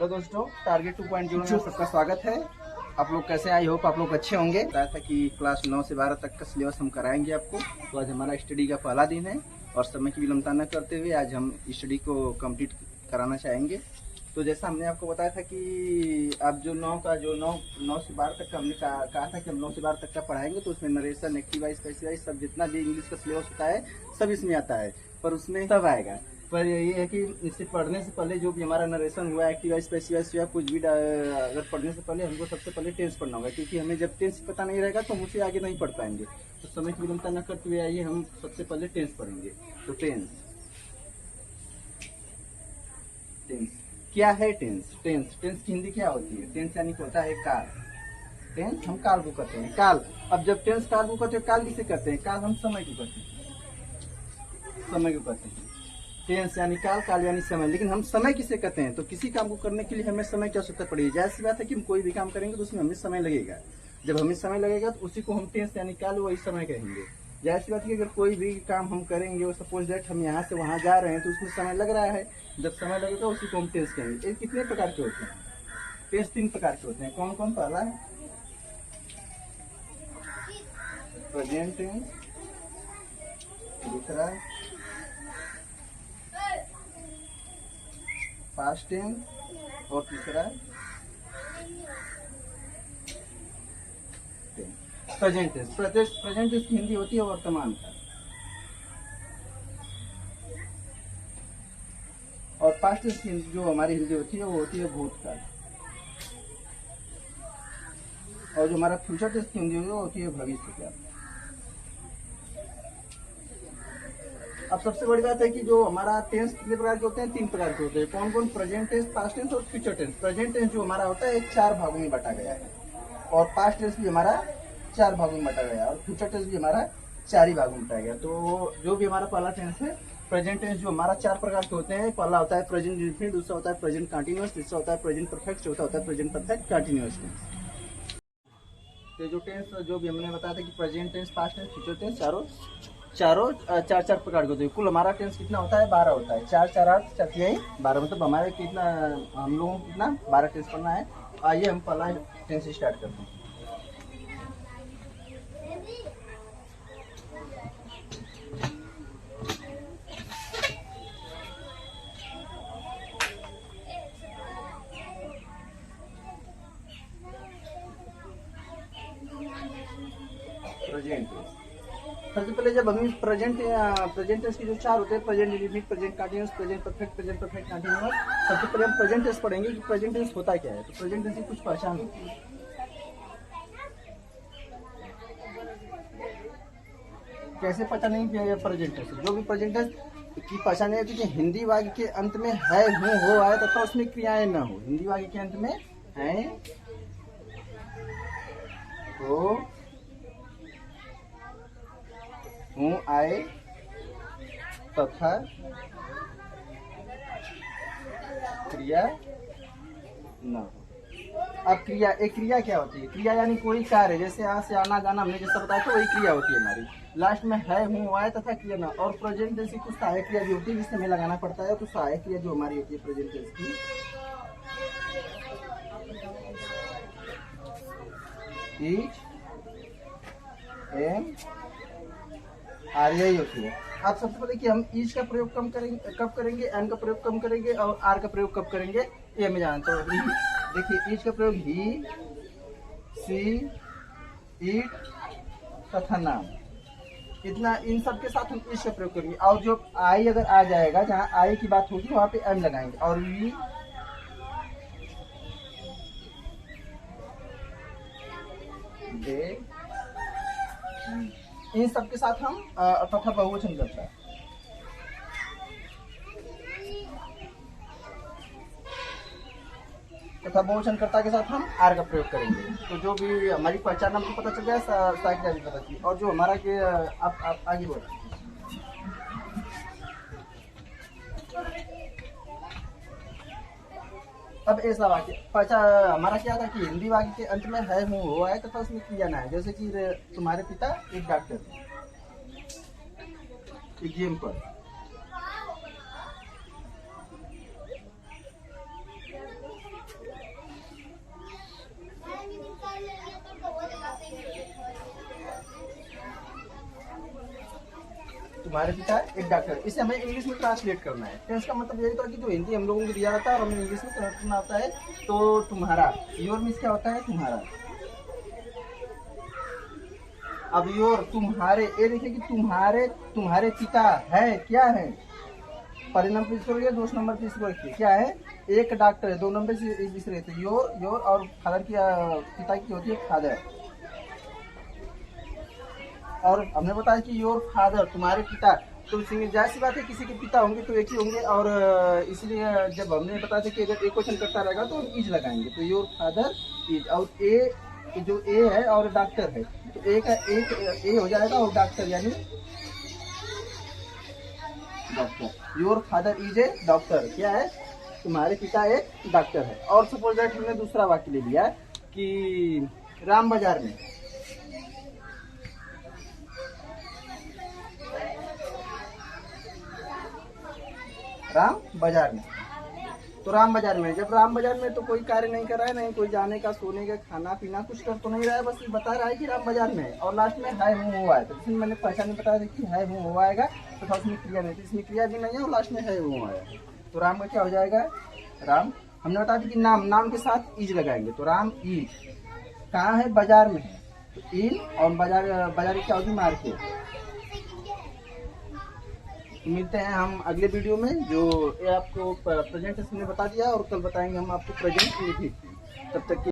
Hello दोस्तों, target 2.0 में सबका स्वागत है। आप लोग कैसे? आई होप आप लोग अच्छे होंगे। बताया था कि क्लास 9 से 12 तक का सिलेबस हम कराएंगे आपको। तो आज हमारा स्टडी का पहला दिन है और समय की विलंबता न करते हुए आज हम स्टडी को कंप्लीट कराना चाहेंगे। तो जैसा हमने आपको बताया था कि आप जो 9 से 12 तक का हमने कहा था कि हम 9 से 12 तक का पढ़ाएंगे, तो उसमें narration, active voice, passive wise सब जितना भी इंग्लिश का सिलेबस होता है सब इसमें आता है, पर उसमें सब आएगा। पर ये है कि इससे पढ़ने से पहले जो भी हमारा नरेशन हुआ, एक्टिव स्पेसिवाइज हुआ, कुछ भी अगर पढ़ने से पहले हमको सबसे पहले टेंस पढ़ना होगा, क्योंकि हमें जब टेंस पता नहीं रहेगा तो हम उसे आगे नहीं पढ़ पाएंगे। तो समय की विलंबता न करते हुए आइए हम सबसे पहले टेंस पढ़ेंगे। तो टेंस क्या है? टेंस की हिंदी क्या होती है? टेंस यानी कि होता है काल। टेंस हम काल को करते हैं, काल। अब जब टेंस काल को करते हैं, काल किसे करते हैं? काल हम समय को करते हैं, समय को करते हैं। टेंस यानी काल, काल यानी समय। लेकिन हम समय किसे कहते हैं? तो किसी काम को करने के लिए हमें समय की आवश्यकता पड़ेगी। जाहिर सी बात है कि हम कोई भी काम करेंगे तो उसमें हमें समय लगेगा। जब हमें समय लगेगा तो उसी को हम टेंस यानी काल, वही समय कहेंगे। जाहिर सी बात है कि अगर कोई भी काम हम करेंगे और सपोज दैट हम यहाँ से वहाँ जा रहे हैं तो उसमें समय लग रहा है। जब समय लगेगा उसी को हम टेंस कहेंगे। ये कितने प्रकार के होते हैं? टेंस 3 प्रकार के होते हैं। कौन कौन? पहला है प्रेजेंट टेंस, दूसरा पास्ट टेंस और तीसरा प्रेजेंट टेंस। प्रेजेंट टेंस की हिंदी होती है वर्तमान काल, और पास्ट टेंस की जो हमारी हिंदी होती है वो होती है भूतकाल, और जो हमारा फ्यूचर टेंस की हिंदी होती है भविष्य काल। अब सबसे बड़ी बात है कि जो हमारा टेंस कितने प्रकार के होते हैं? 3 प्रकार के होते हैं। कौन कौन? प्रेजेंट टेंस, पास्ट टेंस और फ्यूचर टेंस। प्रेजेंट टेंस जो हमारा होता है 4 भागों में बांटा गया है, और पास्ट टेंस भी हमारा 4 भागों में बांटा गया है, और फ्यूचर टेंस भी हमारा 4 ही भागों में बांटा गया। तो जो भी हमारा पहला टेंस है प्रेजेंट टेंस, जो हमारा 4 प्रकार के होते हैं। पहला होता है प्रेजेंट इंडेफिनिट, दूसरा होता है प्रेजेंट कंटीन्यूअस, तीसरा होता है प्रेजेंट परफेक्ट, चौथा होता है प्रेजेंट परफेक्ट कंटीन्यूअस टेंस। तो जो टेंस जो भी हमने बताया था कि present tense, past tense, future tense, चारों 4 प्रकार के होते हैं। कुल हमारा टेंस कितना होता है? 12 होता है। 4 4 8 4 3 12, मतलब हमारे कितना, हम लोगों को कितना 12 टेंस पढ़ना है। आइए हम पहला टेंस स्टार्ट करते हैं। Present tense. सबसे पहले जब हम प्रेजेंट टेंस की जो 4 होते हैं, present indefinite, present continuous, present perfect continuous, सबसे पहले हम प्रेजेंट टेंस पढ़ेंगे कि प्रेजेंट टेंस होता क्या है। तो प्रेजेंट टेंस की कुछ पहचान होती है। कैसे पहचानेंगे कि प्रेजेंट टेंस? जो भी प्रेजेंट टेंस की पहचान है कि हिंदी वाक्य के अंत में है, हूँ, हो आए तथा उसमें क्रियाएं न हो। हिंदी वाक्य के अंत में है, हो, हूँ आए तथा क्रिया न हो। अब क्रिया, एक क्रिया क्या होती है? क्रिया यानी कोई कार्य, जैसे यहाँ से आना जाना हमने जैसा बताया तो वही क्रिया होती है हमारी। लास्ट में है, हूँ, आए तथा क्रिया ना। और प्रेजेंट टेंस की कुछ सहायक क्रिया भी होती है जिससे हमें लगाना पड़ता है। तो सहायक क्रिया जो हमारी होती है प्रेजेंट टेंस की, इज, एम, आर, यही होती है। आप सबसे पहले कि हम इज का प्रयोग कब करेंगे, एम का प्रयोग कब करेंगे, और आर का प्रयोग कब करेंगे, ये हमें जानते हो। देखिए, इज का प्रयोग ही, सी, इट तथा नाम, इतना, इन सब के साथ हम इज का प्रयोग करेंगे। और जो आई अगर आ जाएगा, जहाँ आई की बात होगी वहां पे एम लगाएंगे। और वी, दे, इन सब के साथ हम तथा बहुवचन करता है। तथा बहुवचन कर्ता के साथ हम आर का प्रयोग करेंगे। तो जो भी हमारी पहचान हमको पता चल गया, साइकिल भी पता चली। और जो हमारा के आप आगे बढ़ो। अब ऐसा वाक्य हमारा क्या था कि हिंदी वाक्य के अंत में है, हूँ, हो आए तथा उसमें क्रिया ना है। जैसे कि तुम्हारे पिता एक डॉक्टर थे, एग्जाम्पल। तुम्हारे पिता एक डॉक्टर। इसे हमें इंग्लिश में ट्रांसलेट करना है। टेंस का मतलब यही था कि जो हिंदी हम लोगों को दिया रहता है और हमें इंग्लिश में कन्वर्ट करना होता है। तो तुम्हारा, योर मीन्स क्या होता है? तुम्हारा। अब योर तुम्हारे, ये देखिए कि तुम्हारे पिता है, क्या है? पहले नंबर पे इसको रखिए, दूसरे नंबर पे इसको रखिए, क्या है? एक डॉक्टर है। दो नंबर से इस रहते हैं योर और फादर की, पिता की होती है फादर। और हमने बताया कि योर फादर, तुम्हारे पिता। तो जाहिर सी बात है किसी के पिता होंगे तो एक ही होंगे, और इसलिए जब हमने बताया था कि अगर एक क्वेश्चन करता रहेगा तो हम इज लगाएंगे। तो योर फादर इज, और ए जो ए है और डॉक्टर है, तो ए का एक ए हो जाएगा और डॉक्टर यानी doctor. Your father is a doctor, क्या है? तुम्हारे पिता एक डॉक्टर है। और सपोज दैट हमने दूसरा वाक्य ले लिया कि राम बाजार में, राम बाजार में। तो राम बाजार में, जब राम बाजार में तो कोई कार्य नहीं कर रहा है, नहीं कोई जाने का, सोने का, खाना पीना कुछ कर तो नहीं रहा है, बस बता रहा है कि राम बाजार में है। और लास्ट में है हूँ हुआ है, तो इसमें मैंने पहचान बताया था कि है हूँ हुआ आएगा, तो था उसमें क्रिया नहीं, तो इसमें क्रिया भी नहीं है और लास्ट में है हूँ आएगा। तो राम का क्या हो जाएगा? राम। हमने बताया था कि नाम के साथ इज लगाएंगे, तो राम इज कहाँ है? बाजार में है, तो इन, और बाजार की क्या होगी? मार्केट। मिलते हैं हम अगले वीडियो में, जो ये आपको प्रेजेंट में बता दिया, और कल बताएंगे हम आपको प्रेजेंट इंडिफिनिट। तब तक